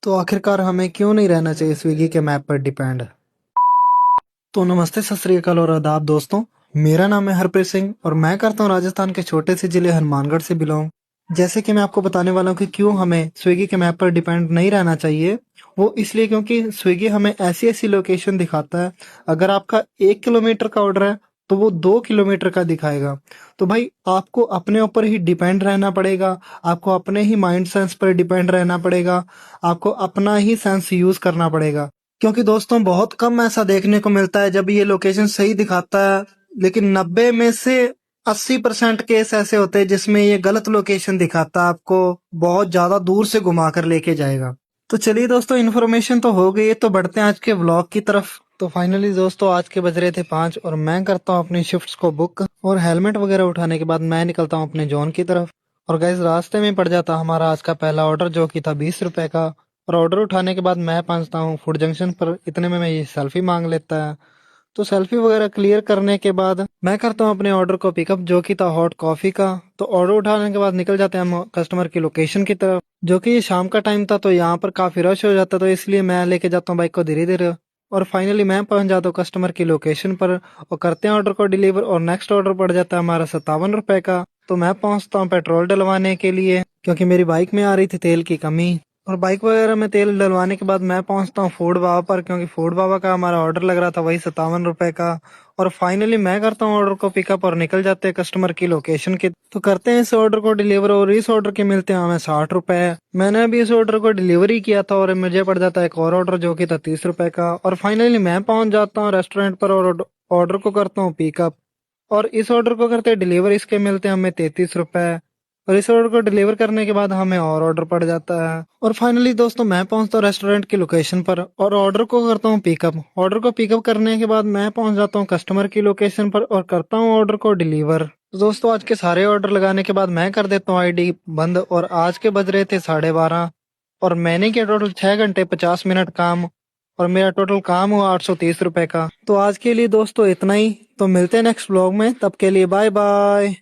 तो आखिरकार हमें क्यों नहीं रहना चाहिए स्विगी के मैप पर डिपेंड। तो नमस्ते, सत श्री अकाल और आदाब दोस्तों। मेरा नाम है हरप्रीत सिंह और मैं करता हूँ राजस्थान के छोटे से जिले हनुमानगढ़ से बिलोंग। जैसे कि मैं आपको बताने वाला हूँ कि क्यों हमें स्विगी के मैप पर डिपेंड नहीं रहना चाहिए। वो इसलिए क्योंकि स्विगी हमें ऐसी ऐसी लोकेशन दिखाता है। अगर आपका 1 किलोमीटर का ऑर्डर है तो वो 2 किलोमीटर का दिखाएगा। तो भाई आपको अपने ऊपर ही डिपेंड रहना पड़ेगा। आपको अपने ही माइंड सेंस पर डिपेंड रहना पड़ेगा। आपको अपना ही सेंस यूज करना पड़ेगा। क्योंकि दोस्तों बहुत कम ऐसा देखने को मिलता है जब ये लोकेशन सही दिखाता है, लेकिन 90 में से 80% केस ऐसे होते हैं जिसमें ये गलत लोकेशन दिखाता है, आपको बहुत ज्यादा दूर से घुमा कर लेके जाएगा। तो चलिए दोस्तों, इन्फॉर्मेशन तो हो गई है, तो बढ़ते हैं आज के व्लॉग की तरफ। तो फाइनली दोस्तों आज के बज रहे थे 5 और मैं करता हूँ अपनी शिफ्ट्स को बुक और हेलमेट वगैरह उठाने के बाद मैं निकलता हूँ अपने जोन की तरफ। और गाइस रास्ते में पड़ जाता हमारा आज का पहला ऑर्डर जो कि था 20 रुपए का। और ऑर्डर उठाने के बाद मैं पहुंचता हूँ फूड जंक्शन पर। इतने में ये सेल्फी मांग लेता है। तो सेल्फी वगैरह क्लियर करने के बाद मैं करता हूँ अपने ऑर्डर को पिकअप जो कि था हॉट कॉफी का। तो ऑर्डर उठाने के बाद निकल जाते हैं हम कस्टमर की लोकेशन की तरफ, जो कि ये शाम का टाइम था तो यहाँ पर काफी रश हो जाता, तो इसलिए मैं लेके जाता हूँ बाइक को धीरे धीरे। और फाइनली मैं पहुंच जाता हूँ कस्टमर की लोकेशन पर और करते हैं ऑर्डर को डिलीवर। और नेक्स्ट ऑर्डर पड़ जाता है हमारा 57 रुपए का। तो मैं पहुंचता हूँ पेट्रोल डलवाने के लिए क्योंकि मेरी बाइक में आ रही थी तेल की कमी। और बाइक वगैरह में तेल डलवाने के बाद मैं पहुंचता हूँ फूड बाबा पर, क्योंकि फूड बाबा का हमारा ऑर्डर लग रहा था वही 57 रुपए का। और फाइनली मैं करता हूँ ऑर्डर को पिकअप और निकल जाते हैं कस्टमर की लोकेशन के। तो करते हैं इस ऑर्डर को डिलीवर और इस ऑर्डर के मिलते हैं हमें 60 रुपए। मैंने अभी इस ऑर्डर को डिलीवरी किया था और मुझे पड़ जाता है एक और ऑर्डर जो कि था 30 रुपए का। और फाइनली मैं पहुंच जाता हूँ रेस्टोरेंट पर और ऑर्डर को करता हूँ पिकअप। और इस ऑर्डर को करते डिलीवर, इसके मिलते हैं हमें 33 रुपए। और इस ऑर्डर को डिलीवर करने के बाद हमें और ऑर्डर पड़ जाता है। और फाइनली दोस्तों मैं पहुंचता हूँ रेस्टोरेंट की लोकेशन पर और ऑर्डर को करता हूँ पिकअप। ऑर्डर को पिकअप करने के बाद मैं पहुंच जाता हूँ कस्टमर की लोकेशन पर और करता हूँ ऑर्डर को डिलीवर। तो दोस्तों आज के सारे ऑर्डर लगाने के बाद मैं कर देता हूँ आईडी बंद। और आज के बज रहे थे 12:30 और मैंने किया टोटल 6 घंटे 50 मिनट काम। और मेरा टोटल काम हुआ 830 रुपए का। तो आज के लिए दोस्तों इतना ही। तो मिलते हैं नेक्स्ट ब्लॉग में, तब के लिए बाय बाय।